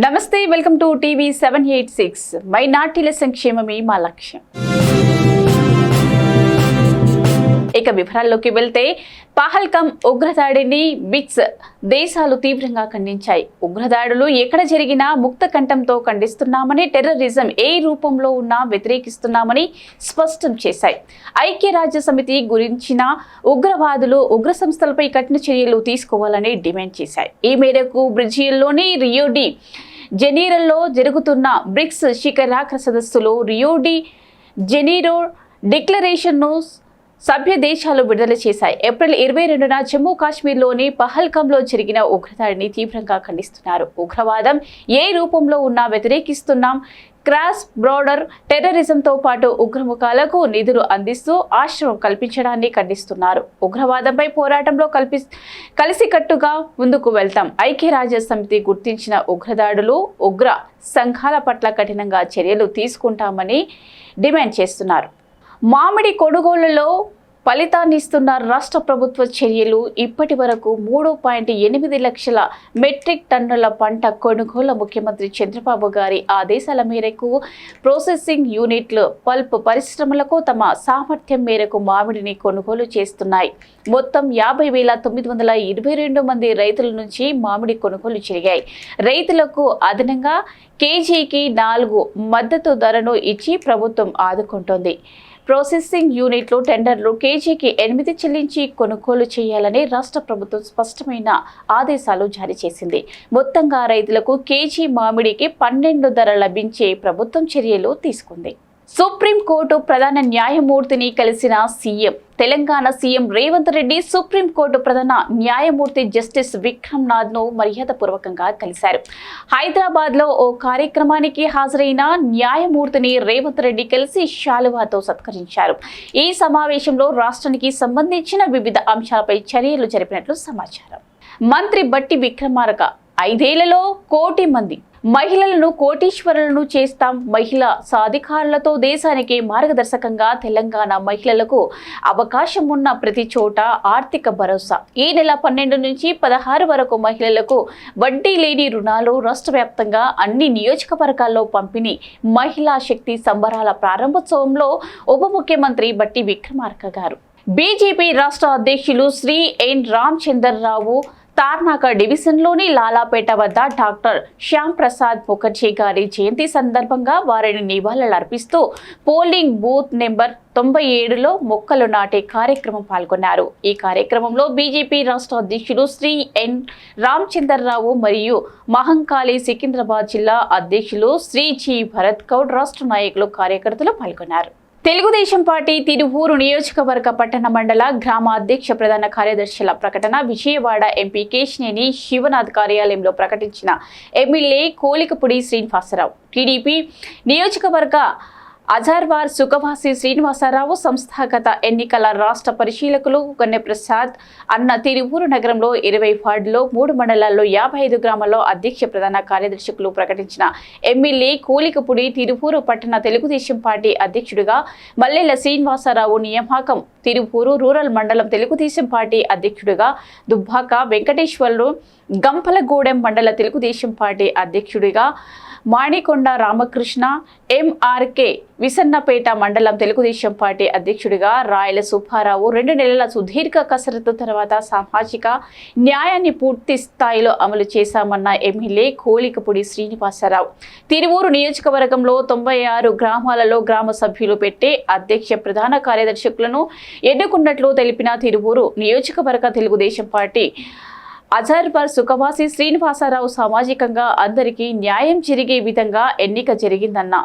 నమస్తే, welcome to TV 786. మైనార్టీల సంక్షేమమే మా లక్ష్యం. ఇక వివరాల్లోకి వెళ్తే పహల్గామ్ ఉగ్రదాడిని బ్రిక్స్ దేశాలు తీవ్రంగా ఖండించాయి. ఉగ్రదాడులు ఎక్కడ జరిగినా ముక్త కంఠంతో ఖండిస్తున్నామని, టెర్రరిజం ఏ రూపంలో ఉన్నా వ్యతిరేకిస్తున్నామని స్పష్టం చేశాయి. ఐక్యరాజ్య సమితి గురించిన ఉగ్రవాదులు, ఉగ్ర సంస్థలపై కఠిన చర్యలు తీసుకోవాలని డిమాండ్ చేశాయి. ఈ మేరకు బ్రెజిల్లోని రియో డి జెనీరోలో జరుగుతున్న బ్రిక్స్ శిఖరాగ్ర సదస్సులో రియో డి జెనీరో డిక్లరేషన్ను సభ్య దేశాలు విడుదల చేశాయి. ఏప్రిల్ 22న జమ్మూ కాశ్మీర్లోని పహల్గామ్లో జరిగిన ఉగ్రదాడిని తీవ్రంగా ఖండిస్తున్నారు. ఉగ్రవాదం ఏ రూపంలో ఉన్నా వ్యతిరేకిస్తున్నాం. క్రాస్ బోర్డర్ టెర్రరిజంతో పాటు ఉగ్రముఖాలకు నిధులు అందిస్తూ ఆశ్రయం కల్పించడాన్ని ఖండిస్తున్నారు. ఉగ్రవాదంపై పోరాటంలో కలిసికట్టుగా ముందుకు వెళ్తాం. ఐక్యరాజ్య సమితి గుర్తించిన ఉగ్రదాడులు, ఉగ్ర సంఘాల పట్ల కఠినంగా చర్యలు తీసుకుంటామని డిమాండ్ చేస్తున్నారు. మామిడి కొనుగోలులో ఫలితాన్నిస్తున్న రాష్ట్ర ప్రభుత్వ చర్యలు. ఇప్పటి వరకు 3.8 లక్షల మెట్రిక్ టన్నుల పంట కొనుగోలు. ముఖ్యమంత్రి చంద్రబాబు గారి ఆదేశాల మేరకు ప్రాసెసింగ్ యూనిట్లు పల్ప్ పరిశ్రమలకు తమ సామర్థ్యం మేరకు మామిడిని కొనుగోలు చేస్తున్నాయి. మొత్తం 50,922 మంది రైతుల నుంచి మామిడి కొనుగోలు జరిగాయి. రైతులకు అదనంగా కేజీకి 4 మద్దతు ధరను ఇచ్చి ప్రభుత్వం ఆదుకుంటోంది. ప్రాసెసింగ్ యూనిట్లు టెండర్లు కేజీకి 8 చెల్లించి కొనుగోలు చేయాలని రాష్ట్ర ప్రభుత్వం స్పష్టమైన ఆదేశాలు జారీ చేసింది. మొత్తంగా రైతులకు కేజీ మామిడికి 12 ధర లభించే ప్రభుత్వం చర్యలు తీసుకుంది. సుప్రీంకోర్టు ప్రధాన న్యాయమూర్తిని కలిసిన CM. Telangana CM Revanth Reddy supreme court ప్రధాన న్యాయమూర్తి జస్టిస్ విక్రమ్నాథ్ ను మర్యాదపూర్వకంగా కలిశారు. హైదరాబాద్ లో ఓ కార్యక్రమానికి హాజరైన న్యాయమూర్తిని రేవంత్ రెడ్డి కలిసి శాలువాతో సత్కరించారు. ఈ సమావేశంలో రాష్ట్రానికి సంబంధించిన వివిధ అంశాలపై చర్యలు జరిపినట్లు సమాచారం. మంత్రి బట్టి విక్రమార్క 5 ఏళ్లలో 1 కోటి మంది మహిళలను కోటీశ్వరులను చేస్తాం. మహిళా సాధికారులతో దేశానికి మార్గదర్శకంగా తెలంగాణ మహిళలకు అవకాశం ఉన్న ప్రతి చోట ఆర్థిక భరోసా. ఈ నెల 12 నుంచి 16 వరకు మహిళలకు వడ్డీ లేని రుణాలు. రాష్ట్ర వ్యాప్తంగా అన్ని నియోజకవర్గాల్లో పంపిణీ. మహిళా శక్తి సంబరాల ప్రారంభోత్సవంలో ఉప ముఖ్యమంత్రి బట్టి విక్రమార్క గారు. బీజేపీ రాష్ట్ర అధ్యక్షులు శ్రీ ఎన్ రామచంద్రరావు తార్నాక డివిజన్లోని లాలాపేట వద్ద డాక్టర్ శ్యామ్ ప్రసాద్ ముఖర్జీ గారి జయంతి సందర్భంగా వారిని నివాళులర్పిస్తూ పోలింగ్ బూత్ నెంబర్ 97లో మొక్కలు నాటే కార్యక్రమం పాల్గొన్నారు. ఈ కార్యక్రమంలో బీజేపీ రాష్ట్ర అధ్యక్షులు శ్రీ ఎన్ రామచంద్రరావు మరియు మహంకాళి సికింద్రాబాద్ జిల్లా అధ్యక్షులు శ్రీ జి భరత్ గౌడ్, రాష్ట్ర నాయకులు, కార్యకర్తలు పాల్గొన్నారు. తెలుగుదేశం పార్టీ తిరువూరు నియోజకవర్గ పట్టణ మండల గ్రామ అధ్యక్ష ప్రధాన కార్యదర్శుల ప్రకటన. విజయవాడ ఎంపీ కేశినేని శివనాథ్ కార్యాలయంలో ప్రకటించిన ఎమ్మెల్యే కోలికపూడి శ్రీనివాసరావు. టీడీపీ నియోజకవర్గ అజర్వార్ సుఖవాసి శ్రీనివాసరావు సంస్థాగత ఎన్నికల రాష్ట్ర పరిశీలకులు గణ్యప్రసాద్ అన్న తిరువూరు నగరంలో 20 వార్డులో 3 మండలాల్లో 55 గ్రామాల్లో అధ్యక్ష ప్రధాన కార్యదర్శులు ప్రకటించిన ఎమ్మెల్యే కోలికపూడి తిరువూరు పట్టణ తెలుగుదేశం పార్టీ అధ్యక్షుడిగా మల్లెల శ్రీనివాసరావు నియామకం. తిరువూరు రూరల్ మండలం తెలుగుదేశం పార్టీ అధ్యక్షుడిగా దుబ్బాక వెంకటేశ్వర్లు, గంపలగూడెం మండల తెలుగుదేశం పార్టీ అధ్యక్షుడిగా మాణికొండ రామకృష్ణ, ఎంఆర్కే విసన్నపేట మండలం తెలుగుదేశం పార్టీ అధ్యక్షుడిగా రాయల సుబ్బారావు. 2 నెలల సుదీర్ఘ కసరత్తు తర్వాత సామాజిక న్యాయాన్ని పూర్తి స్థాయిలో అమలు చేశామన్న ఎమ్మెల్యే కోలికపూడి శ్రీనివాసరావు. తిరువూరు నియోజకవర్గంలో 96 గ్రామాలలో గ్రామ సభ్యులు పెట్టే అధ్యక్ష ప్రధాన కార్యదర్శులను ఎన్నుకున్నట్లు తెలిపిన తిరువూరు నియోజకవర్గ తెలుగుదేశం పార్టీ అజర్వార్ సుఖవాసి శ్రీనివాసరావు సామాజికంగా అందరికీ న్యాయం జరిగే విధంగా ఎన్నిక జరిగిందన్న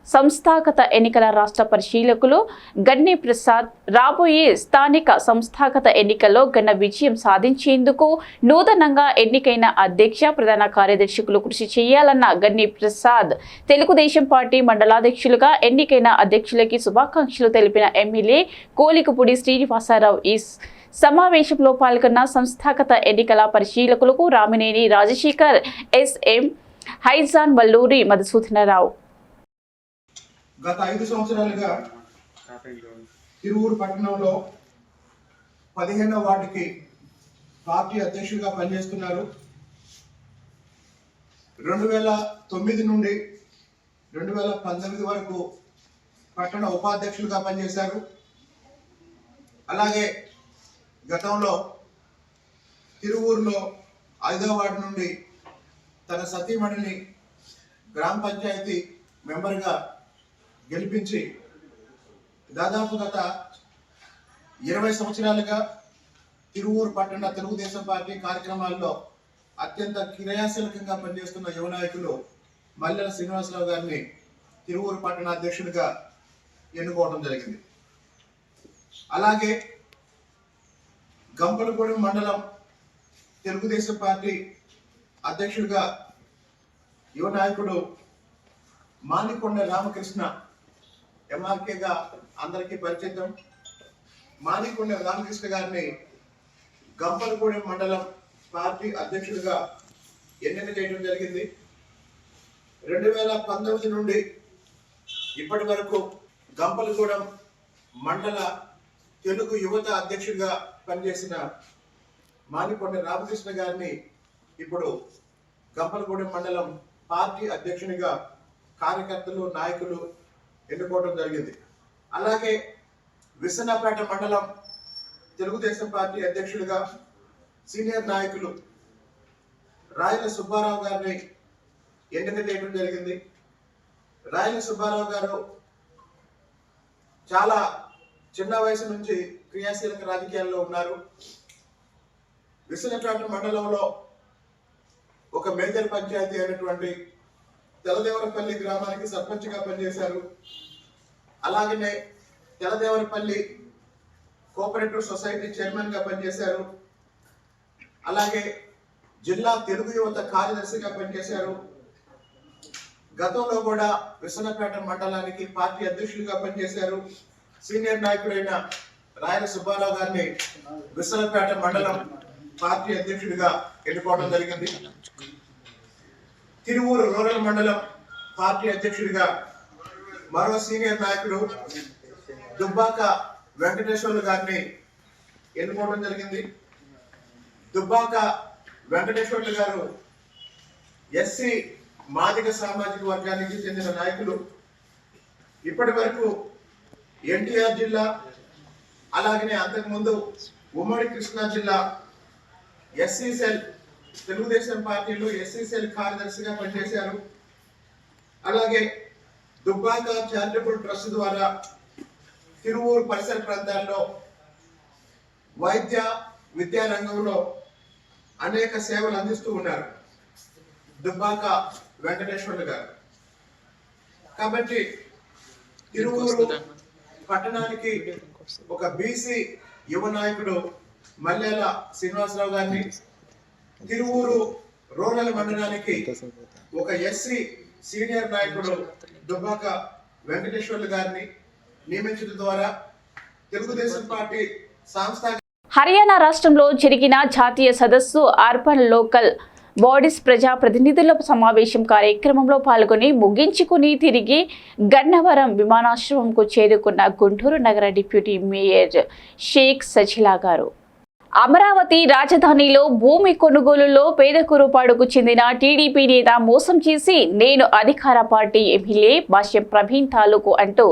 సంస్థాగత ఎన్నికల రాష్ట్ర పరిశీలకులు గన్ని ప్రసాద్ రాబోయే స్థానిక సంస్థాగత ఎన్నికల్లో ఘన విజయం సాధించేందుకు నూతనంగా ఎన్నికైన అధ్యక్ష ప్రధాన కార్యదర్శులు కృషి చేయాలన్న గన్ని ప్రసాద్ తెలుగుదేశం పార్టీ మండలాధ్యక్షులుగా ఎన్నికైన అధ్యక్షులకి శుభాకాంక్షలు తెలిపిన ఎమ్మెల్యే కోలికపూడి శ్రీనివాసరావు ఈ సమావేశంలో పాల్గొన్న సంస్థాగత ఎన్నికల పరిశీలకులకు రామినేని రాజశేఖర్, ఎస్ఎం హైజాన్, వల్లూరి మధుసూదనరావు. గత 5 సంవత్సరాలుగా తిరువూరు పట్టణంలో 15వ వార్డుకి పార్టీ అధ్యక్షుడిగా పనిచేస్తున్నారు. 2009 నుండి 2019 వరకు పట్టణ ఉపాధ్యక్షులుగా పనిచేశారు. అలాగే గతంలో తిరువూరులో 5వ వార్డు నుండి తన సతీమణిని గ్రామ పంచాయతీ మెంబర్గా గెలిపించి దాదాపు గత 20 సంవత్సరాలుగా తిరువూరు పట్టణ తెలుగుదేశం పార్టీ కార్యక్రమాల్లో అత్యంత క్రియాశీలకంగా పనిచేస్తున్న యువ నాయకులు మల్లెల శ్రీనివాసరావు గారిని తిరువూరు పట్టణ అధ్యక్షుడిగా ఎన్నుకోవడం జరిగింది. అలాగే గంపలగూడెం మండలం తెలుగుదేశం పార్టీ అధ్యక్షుడిగా యువ నాయకుడు మానికొండ రామకృష్ణ ఎంఆర్కేగా అందరికీ పరిచితం. మానికొండ రామకృష్ణ గారిని గంపలగూడెం మండలం పార్టీ అధ్యక్షుడిగా ఎన్నిక చేయడం జరిగింది. 2019 నుండి ఇప్పటి వరకు గంపలగూడెం మండల తెలుగు యువత అధ్యక్షుడిగా పనిచేసిన మానికొండ రామకృష్ణ గారిని ఇప్పుడు గంపలగూడెం మండలం పార్టీ అధ్యక్షునిగా కార్యకర్తలు నాయకులు ఎన్నుకోవడం జరిగింది. అలాగే విసన్నపేట మండలం తెలుగుదేశం పార్టీ అధ్యక్షుడిగా సీనియర్ నాయకులు రాయల సుబ్బారావు గారిని ఎన్నిక చేయడం జరిగింది. రాయల సుబ్బారావు గారు చాలా చిన్న వయసు నుంచి క్రియాశీలక రాజకీయాల్లో ఉన్నారు. విసన్నపేట మండలంలో ఒక మేజర్ పంచాయతీ అయినటువంటి తెలదేవరపల్లి గ్రామానికి సర్పంచ్గా పనిచేశారు. అలాగనే తెలదేవరపల్లి కోఆపరేటివ్ సొసైటీ చైర్మన్ గా పనిచేశారు. అలాగే జిల్లా తెలుగు యువత కార్యదర్శిగా పనిచేశారు. గతంలో కూడా విసన్నపేట మండలానికి పార్టీ అధ్యక్షుడిగా పనిచేశారు. సీనియర్ నాయకుడైన రాయల సుబ్బారావు గారిని విసన్నపేట మండలం పార్టీ అధ్యక్షుడిగా ఎన్నుకోవడం జరిగింది. తిరువూరు రూరల్ మండలం పార్టీ అధ్యక్షుడిగా మరో సీనియర్ నాయకుడు దుబ్బాక వెంకటేశ్వర్లు గారిని ఎన్నుకోవడం జరిగింది. దుబ్బాక వెంకటేశ్వర్లు గారు ఎస్సీ మాదిగ సామాజిక వర్గానికి చెందిన నాయకులు. ఇప్పటి వరకు ఎన్టీఆర్ జిల్లా అలాగనే అంతకుముందు ఉమ్మడి కృష్ణా జిల్లా ఎస్సీ సెల్ తెలుగుదేశం పార్టీలో ఎస్సీ సెల్ కార్యదర్శిగా పనిచేశారు. అలాగే దుబ్బాక చారిటబుల్ ట్రస్ట్ ద్వారా తిరువూరు పరిసర ప్రాంతాల్లో వైద్య విద్యా రంగంలో అనేక సేవలు అందిస్తూ ఉన్నారు దుబ్బాక వెంకటేశ్వర్లు గారు. కాబట్టి తిరువూరు పట్టణానికి ఒక బీసీ యువ నాయకుడు మల్లెల శ్రీనివాసరావు గారిని, తిరువూరు రూరల్ మండలానికి ఒక ఎస్సీ సీనియర్ నాయకుడు దుబ్బాక వెంకటేశ్వర్లు గారిని నియమించడం ద్వారా తెలుగుదేశం పార్టీ సంస్థ హర్యానా రాష్ట్రంలో జరిగిన జాతీయ సదస్సు అర్బన్ లోకల్ బాడీస్ ప్రజా ప్రతినిధుల సమావేశం కార్యక్రమంలో పాల్గొని ముగించుకుని తిరిగి గన్నవరం విమానాశ్రయంకు చేరుకున్న గుంటూరు నగర డిప్యూటీ మేయర్ షేక్ సజిలా గారు అమరావతి రాజధానిలో భూమి కొనుగోలులో పేదకురుపాడుకు చెందిన టీడీపీ నేత మోసం చేసి నేను అధికార పార్టీ ఎమ్మెల్యే భాష్యం ప్రవీణ్ తాలూకు అంటూ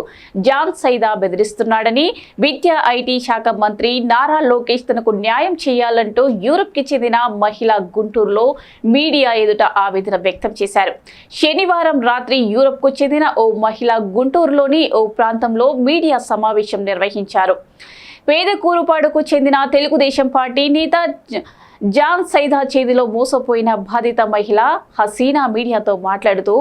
జాన్ సైదా బెదిరిస్తున్నాడని విద్యా ఐటీ శాఖ మంత్రి నారా లోకేష్ తనకు న్యాయం చేయాలంటూ యూరప్ కి చెందిన మహిళ గుంటూరులో మీడియా ఎదుట ఆవేదన వ్యక్తం చేశారు. శనివారం రాత్రి యూరప్ కు చెందిన ఓ మహిళ గుంటూరులోని ఓ ప్రాంతంలో మీడియా సమావేశం నిర్వహించారు. పేద కూరుపాడుకు చెందిన తెలుగుదేశం పార్టీ నేత జాన్ సైదా చేతిలో మోసపోయిన బాధిత మహిళ హసీనా మీడియాతో మాట్లాడుతూ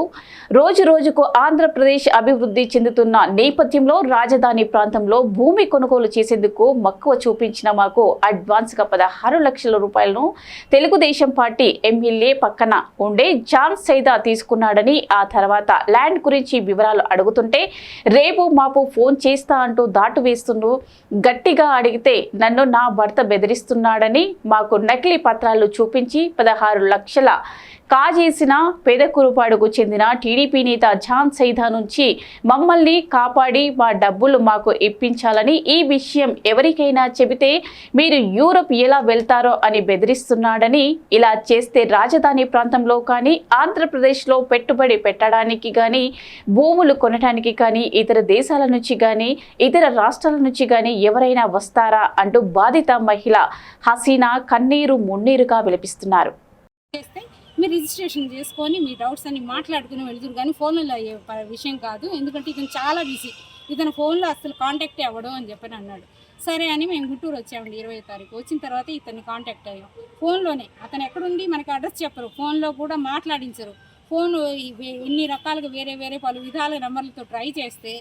రోజు రోజుకు ఆంధ్రప్రదేశ్ అభివృద్ధి చెందుతున్న నేపథ్యంలో రాజధాని ప్రాంతంలో భూమి కొనుగోలు చేసేందుకు మక్కువ చూపించిన మాకు అడ్వాన్స్ గా 16 లక్షల రూపాయలను తెలుగుదేశం పార్టీ ఎమ్మెల్యే పక్కన ఉండే జాన్ సైదా తీసుకున్నాడని, ఆ తర్వాత ల్యాండ్ గురించి వివరాలు అడుగుతుంటే రేపు మాపు ఫోన్ చేస్తా అంటూ దాటు వేస్తుండు. గట్టిగా అడిగితే నన్ను నా భర్త బెదిరిస్తున్నాడని మాకు నకిలీ పత్రాలు చూపించి 16 లక్షల కాజేసిన పేదకురుపాడుకు చెందిన టీడీపీ నేత జాన్ సైదా నుంచి మమ్మల్ని కాపాడి మా డబ్బులు మాకు ఇప్పించాలని, ఈ విషయం ఎవరికైనా చెబితే మీరు యూరప్ ఎలా వెళ్తారో అని బెదిరిస్తున్నాడని, ఇలా చేస్తే రాజధాని ప్రాంతంలో కానీ ఆంధ్రప్రదేశ్లో పెట్టుబడి పెట్టడానికి కానీ భూములు కొనడానికి కానీ ఇతర దేశాల నుంచి కానీ ఇతర రాష్ట్రాల నుంచి కానీ ఎవరైనా వస్తారా అంటూ బాధిత మహిళ హసీనా కన్నీరు మున్నీరుగా విలపిస్తున్నారు. మీరు రిజిస్ట్రేషన్ చేసుకొని మీ డౌట్స్ అన్ని మాట్లాడుకుని వెళ్తురు కానీ ఫోన్లలో అయ్యే విషయం కాదు. ఎందుకంటే ఇతను చాలా బిజీ, ఇతను ఫోన్లో అసలు కాంటాక్ట్ అవ్వడం అని చెప్పని అన్నాడు. సరే అని మేము గుంటూరు వచ్చామండి 20వ తారీఖు. వచ్చిన తర్వాత ఇతన్ని కాంటాక్ట్ అయ్యాం ఫోన్లోనే. అతను ఎక్కడుండి మనకి అడ్రస్ చెప్పరు, ఫోన్లో కూడా మాట్లాడించరు. ఫోన్ ఇన్ని రకాలుగా వేరే వేరే పలు విధాల నెంబర్లతో ట్రై చేస్తే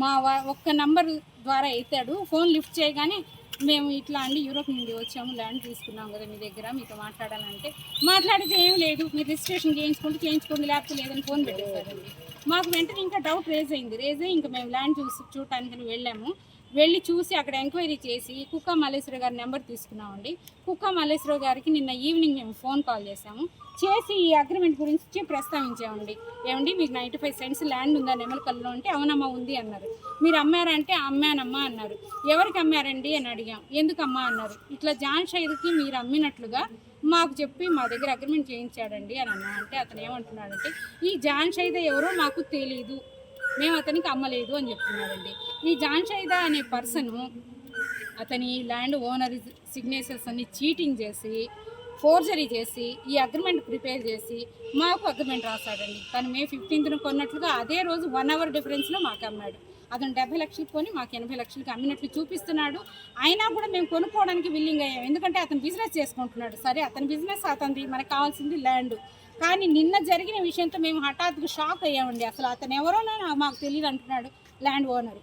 మా ఒక్క నెంబర్ ద్వారా ఎత్తాడు. ఫోన్ లిఫ్ట్ చేయగానే మేము ఇట్లా అండి యూరోప్ నుండి వచ్చాము, ల్యాండ్ తీసుకున్నాం కదా మీ దగ్గర, మీతో మాట్లాడాలంటే మాట్లాడితే ఏం లేదు, మీరు రిజిస్ట్రేషన్ చేయించుకోండి లేకపోతే లేదని ఫోన్ పెట్టేశారండి. మాకు వెంటనే ఇంకా డౌట్ రేజ్ అయ్యి ఇంకా మేము ల్యాండ్ చూడటానికి వెళ్ళాము. వెళ్ళి చూసి అక్కడ ఎంక్వైరీ చేసి కుక్క మల్లేశ్వరరావు గారి నెంబర్ తీసుకున్నామండి. కుక్క మల్లేశ్వరరావు గారికి నిన్న ఈవినింగ్ మేము ఫోన్ కాల్ చేసాము. చేసి ఈ అగ్రిమెంట్ గురించి ప్రస్తావించామండి. ఏమండి మీకు 95 సెంట్స్ ల్యాండ్ ఉందా నెమలకల్లో అంటే అవునమ్మా ఉంది అన్నారు. మీరు అమ్మారంటే అమ్మానమ్మా అన్నారు. ఎవరికి అమ్మారండి అని అడిగాం. ఎందుకు అమ్మా అన్నారు. ఇట్లా జాన్ సైద్కి మీరు అమ్మినట్లుగా మాకు చెప్పి మా దగ్గర అగ్రిమెంట్ చేయించాడండి అని అన్నా. అంటే అతను ఏమంటున్నాడంటే ఈ జాన్ సైద్ ఎవరో మాకు తెలీదు, మేము అతనికి అమ్మలేదు అని చెప్తున్నాడండి. ఈ జాన్ సైదా అనే పర్సను అతని ల్యాండ్ ఓనర్ సిగ్నేచర్స్ అన్ని చీటింగ్ చేసి ఫోర్జరీ చేసి ఈ అగ్రిమెంట్ ప్రిపేర్ చేసి మాకు అగ్రిమెంట్ రాశాడండి. తను మే 15న కొన్నట్లుగా అదే రోజు 1 అవర్ డిఫరెన్స్లో మాకు అమ్మాడు. అతను 70 లక్షలు కొని మాకు 80 లక్షలకి అమ్మినట్లు చూపిస్తున్నాడు. అయినా కూడా మేము కొనుక్కోవడానికి విల్లింగ్ అయ్యాం. ఎందుకంటే అతను బిజినెస్ చేసుకుంటున్నాడు. సరే అతని బిజినెస్ అతనిది, మనకు కావాల్సింది ల్యాండ్. కానీ నిన్న జరిగిన విషయంతో మేము హఠాత్తుగా షాక్ అయ్యామండి. అసలు అతను ఎవరోనో మాకు తెలియదు అంటున్నాడు ల్యాండ్ ఓనర్.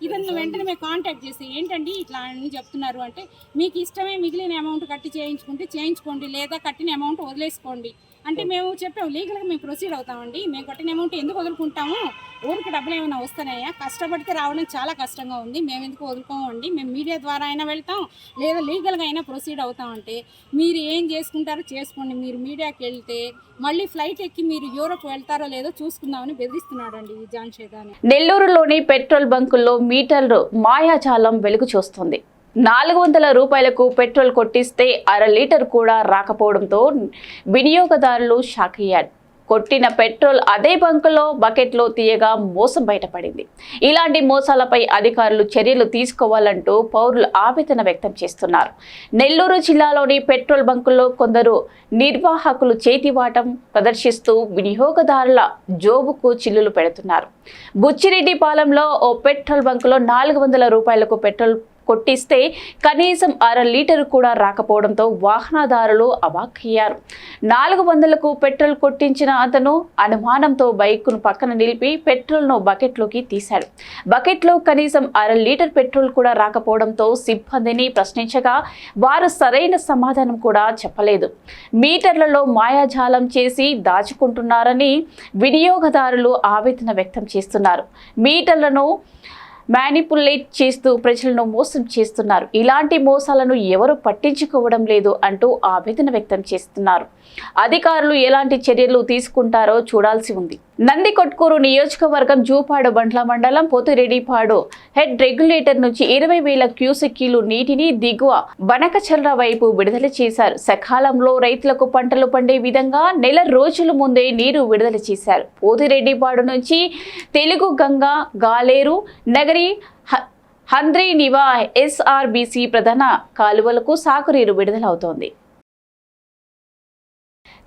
ఇతను వెంటనే మేము కాంటాక్ట్ చేసి ఏంటండి ఇట్లా అని చెప్తున్నారు అంటే, మీకు ఇష్టమే మిగిలిన అమౌంట్ కట్టి చేయించుకోండి లేదా కట్టిన అమౌంట్ వదిలేసుకోండి అంటే మేము చెప్పాము లీగల్గా మేము ప్రొసీడ్ అవుతామండి. మేము కట్టిన అమౌంట్ ఎందుకు వదులుకుంటాము, ఊరికి డబ్బులు ఏమైనా వస్తున్నాయా, కష్టపడితే రావడం చాలా కష్టంగా ఉంది, మేము ఎందుకు వదులుకోమండి, మేము మీడియా ద్వారా అయినా వెళ్తాం లేదా లీగల్గా అయినా ప్రొసీడ్ అవుతామంటే మీరు ఏం చేసుకుంటారో చేసుకోండి, మీరు మీడియాకి వెళ్తే మళ్ళీ ఫ్లైట్ ఎక్కి మీరు యూరోప్ వెళ్తారో లేదో చూసుకుందామని బెదిరిస్తున్నాడండి ఈ జాన్ సైదాని. నెల్లూరులోని పెట్రోల్ బంకుల్లో మీటర్లు మాయాజాలం వెలుగు చూస్తుంది. 400 రూపాయలకు పెట్రోల్ కొట్టిస్తే 1/2 లీటర్ కూడా రాకపోవడంతో వినియోగదారులు షాక్ అయ్యారు. కొట్టిన పెట్రోల్ అదే బంకులో బకెట్లో తీయగా మోసం బయటపడింది. ఇలాంటి మోసాలపై అధికారులు చర్యలు తీసుకోవాలంటూ పౌరులు ఆవేదన వ్యక్తం చేస్తున్నారు. నెల్లూరు జిల్లాలోని పెట్రోల్ బంకుల్లో కొందరు నిర్వాహకులు చేతివాటం ప్రదర్శిస్తూ వినియోగదారుల జోబుకు చిల్లులు పెడుతున్నారు. బుచ్చిరెడ్డిపాలెంలో ఓ పెట్రోల్ బంకులో 400 రూపాయలకు పెట్రోల్ కొట్టిస్తే కనీసం 1/2 లీటర్ కూడా రాకపోవడంతో వాహనదారులు అవాక్కయ్యారు. 400కు పెట్రోల్ కొట్టించిన అతను అనుమానంతో బైక్ను పక్కన నిలిపి పెట్రోల్ను బకెట్లోకి తీశాడు. బకెట్లో కనీసం 1/2 లీటర్ పెట్రోల్ కూడా రాకపోవడంతో సిబ్బందిని ప్రశ్నించగా వారు సరైన సమాధానం కూడా చెప్పలేదు. మీటర్లలో మాయాజాలం చేసి దాచుకుంటున్నారని వినియోగదారులు ఆవేదన వ్యక్తం చేస్తున్నారు. మీటర్లను మ్యానిపులేట్ చేస్తూ ప్రజలను మోసం చేస్తున్నారు. ఇలాంటి మోసాలను ఎవరు పట్టించుకోవడం లేదు అంటూ ఆవేదన వ్యక్తం చేస్తున్నారు. అధికారులు ఎలాంటి చర్యలు తీసుకుంటారో చూడాల్సి ఉంది. నందికొట్కూరు నియోజకవర్గం జూపాడు బండ్ల మండలం పోతిరెడ్డిపాడు హెడ్ రెగ్యులేటర్ నుంచి 20,000 క్యూసెక్కీలు నీటిని దిగువ బనకచర్ల వైపు విడుదల చేశారు. సకాలంలో రైతులకు పంటలు పండే విధంగా నెల రోజుల ముందే నీరు విడుదల చేశారు. పోతిరెడ్డిపాడు నుంచి తెలుగు గంగా, గాలేరు, నగరి, హంద్రీనివా SRBC ప్రధాన కాలువలకు సాగునీరు విడుదలవుతోంది.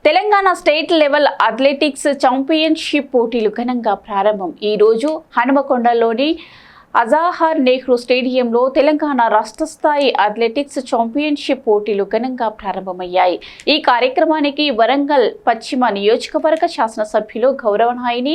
Telangana state level athletics championship పోటీలు ఘనంగా ప్రారంభం. ఈ రోజు హనుమకొండలోని అజాహర్ నెహ్రూ స్టేడియంలో తెలంగాణ రాష్ట్ర స్థాయి అథ్లెటిక్స్ ఛాంపియన్షిప్ పోటీలు ఘనంగా ప్రారంభమయ్యాయి. ఈ కార్యక్రమానికి వరంగల్ పశ్చిమ నియోజకవర్గ శాసనసభ్యులు గౌరవనాయిని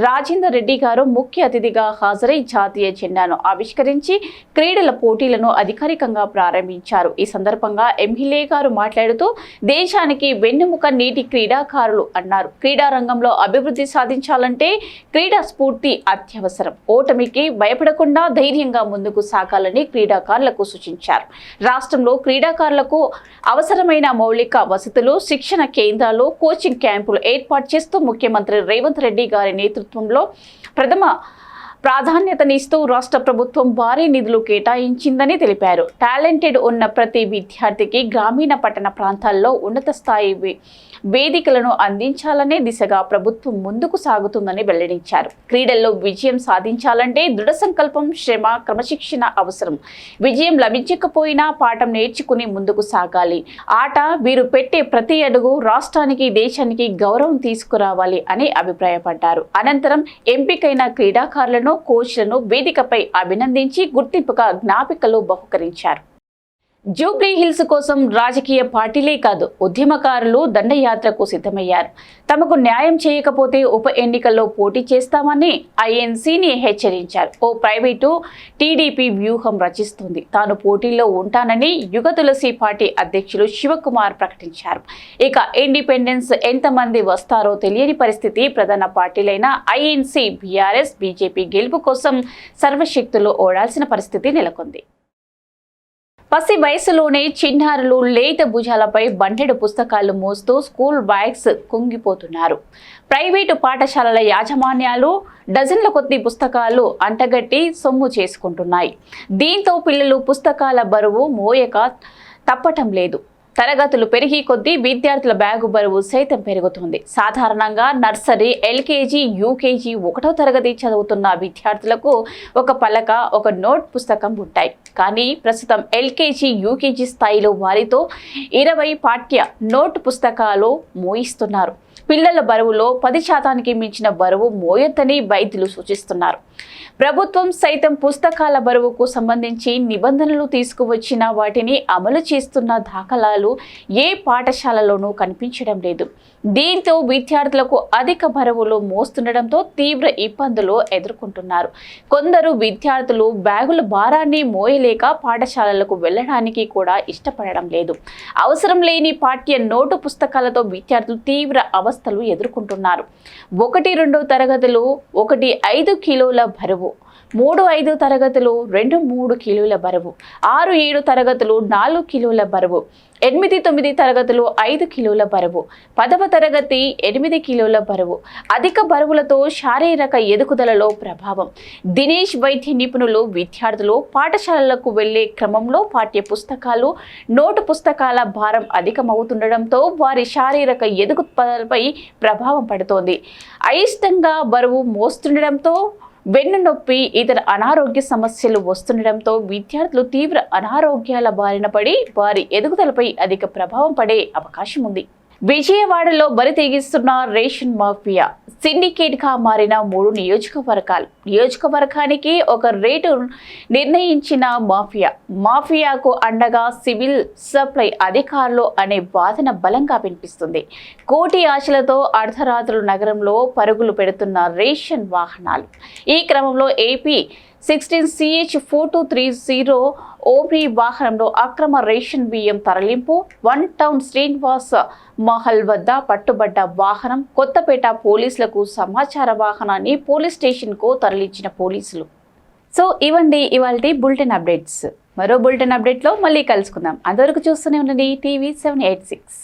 రాజేందర్ రెడ్డి గారు ముఖ్య అతిథిగా హాజరై జాతీయ జెండాను ఆవిష్కరించి క్రీడల పోటీలను అధికారికంగా ప్రారంభించారు. ఈ సందర్భంగా ఎమ్మెల్యే గారు మాట్లాడుతూ దేశానికి వెన్నెముక నీటి క్రీడాకారులు అన్నారు. క్రీడా రంగంలో అభివృద్ధి సాధించాలంటే క్రీడా స్ఫూర్తి అత్యవసరం. ఓటమికి భయపడకుండా భయపడకుండా ధైర్యంగా ముందుకు సాగాలని క్రీడాకారులకు సూచించారు. రాష్ట్రంలో క్రీడాకారులకు అవసరమైన మౌలిక వసతులు, శిక్షణ కేంద్రాలు, కోచింగ్ క్యాంపులు ఏర్పాటు చేస్తూ ముఖ్యమంత్రి రేవంత్ రెడ్డి గారి నేతృత్వంలో ప్రథమ ప్రాధాన్యతనిస్తూ రాష్ట్ర ప్రభుత్వం భారీ నిధులు కేటాయించిందని తెలిపారు. టాలెంటెడ్ ఉన్న ప్రతి విద్యార్థికి గ్రామీణ పట్టణ ప్రాంతాల్లో ఉన్నత స్థాయి వేదికలను అందించాలనే దిశగా ప్రభుత్వం ముందుకు సాగుతుందని వెల్లడించారు. క్రీడల్లో విజయం సాధించాలంటే దృఢ సంకల్పం, శ్రమ, క్రమశిక్షణ అవసరం. విజయం లభించకపోయినా పాఠం నేర్చుకుని ముందుకు సాగాలి. ఆట వీరు పెట్టే ప్రతి అడుగు రాష్ట్రానికి, దేశానికి గౌరవం తీసుకురావాలి అని అభిప్రాయపడ్డారు. అనంతరం ఎంపికైన క్రీడాకారులను, కోచ్లను వేదికపై అభినందించి గుర్తింపుగా జ్ఞాపికలు బహుకరించారు. జూబ్లీ హిల్స్ కోసం రాజకీయ పార్టీలే కాదు, ఉద్యమకారులు దండయాత్రకు సిద్ధమయ్యారు. తమకు న్యాయం చేయకపోతే ఉప ఎన్నికల్లో పోటీ చేస్తామని ఐఎన్సీని హెచ్చరించారు. ఓ ప్రైవేటు టీడీపీ వ్యూహం రచిస్తుంది. తాను పోటీల్లో ఉంటానని యుగ తులసి పార్టీ అధ్యక్షులు శివకుమార్ ప్రకటించారు. ఇక ఇండిపెండెన్స్ ఎంతమంది వస్తారో తెలియని పరిస్థితి. ప్రధాన పార్టీలైన ఐఎన్సీ, బీఆర్ఎస్, బీజేపీ గెలుపు కోసం సర్వశక్తులు ఓడాల్సిన పరిస్థితి నెలకొంది. పసి వయసులోనే చిన్నారులు లేత భుజాలపై బండెడు పుస్తకాలు మోస్తూ స్కూల్ బ్యాగ్స్ కుంగిపోతున్నారు. ప్రైవేటు పాఠశాలల యాజమాన్యాలు డజన్ల కొద్ది పుస్తకాలు అంటగట్టి సొమ్ము చేసుకుంటున్నాయి. దీంతో పిల్లలు పుస్తకాల బరువు మోయక తప్పటం లేదు. తరగతులు పెరిగి కొద్దీ విద్యార్థుల బ్యాగు బరువు సైతం పెరుగుతుంది. సాధారణంగా నర్సరీ, ఎల్కేజీ, యూకేజీ, 1వ తరగతి చదువుతున్న విద్యార్థులకు ఒక పలక, ఒక నోట్ పుస్తకం ఉంటాయి. కానీ ప్రస్తుతం ఎల్కేజీ, యూకేజీ స్థాయిలో వారితో 20 పాఠ్య నోట్ పుస్తకాలు మోయిస్తున్నారు. పిల్లల బరువులో 10% మించిన బరువు మోయొద్దని వైద్యులు సూచిస్తున్నారు. ప్రభుత్వం సైతం పుస్తకాల బరువుకు సంబంధించి నిబంధనలు తీసుకువచ్చిన వాటిని అమలు చేస్తున్న దాఖలాలు ఏ పాఠశాలలోనూ కనిపించడం లేదు. దీంతో విద్యార్థులకు అధిక బరువులు మోస్తుండటంతో తీవ్ర ఇబ్బందులు ఎదుర్కొంటున్నారు. కొందరు విద్యార్థులు బ్యాగుల భారాన్ని మోయలేక పాఠశాలలకు వెళ్ళడానికి కూడా ఇష్టపడడం లేదు. అవసరం లేని పాఠ్య నోటు పుస్తకాలతో విద్యార్థులు తీవ్ర అవస్థలు ఎదుర్కొంటున్నారు. 1-2 తరగతులు 1-5 కిలోల బరువు, 3-5 తరగతులు 2-3 కిలోల బరువు, 6-7 తరగతులు 4 కిలోల బరువు, 8-9 తరగతులు 5 కిలోల బరువు, 10వ తరగతి 8 కిలోల బరువు. అధిక బరువులతో శారీరక ఎదుగుదలలో ప్రభావం. దినేష్ వైద్య నిపుణులు విద్యార్థులు పాఠశాలలకు వెళ్లే క్రమంలో పాఠ్య పుస్తకాలు, నోటు పుస్తకాల భారం అధికమవుతుండటంతో వారి శారీరక ఎదుగుదలపై ప్రభావం పడుతోంది. అయిష్టంగా బరువు మోస్తుండటంతో వెన్ను నొప్పి, ఇతర అనారోగ్య సమస్యలు వస్తుండటంతో విద్యార్థులు తీవ్ర అనారోగ్యాల బారిన పడి వారి ఎదుగుదలపై అధిక ప్రభావం పడే అవకాశం ఉంది. విజయవాడలో బరితెగిస్తున్న రేషన్ మాఫియా సిండికేట్ గా మారిన 3 నియోజకవర్గాలు. నియోజకవర్గానికి ఒక రేటు నిర్ణయించిన మాఫియాకు అండగా సివిల్ సప్లై అధికారులు అనే వాదన బలంగా వినిపిస్తుంది. కోటి ఆశలతో అర్ధరాత్రులు నగరంలో పరుగులు పెడుతున్న రేషన్ వాహనాలు. ఈ క్రమంలో ఏపీ 16CH4230 ఓబ్రీ వాహనంలో అక్రమ రేషన్ బియ్యం తరలింపు. 1 టౌన్ శ్రీనివాస్ మహల్ వద్ద పట్టుబడ్డ వాహనం. కొత్తపేట పోలీసులకు సమాచార వాహనాన్ని పోలీస్ స్టేషన్కు తరలించిన పోలీసులు. సో ఇవండి ఇవాల్టి బులెటిన్ అప్డేట్స్. మరో బులెటిన్ అప్డేట్లో మళ్ళీ కలుసుకుందాం. అంతవరకు చూస్తూనే ఉండండి TV 786.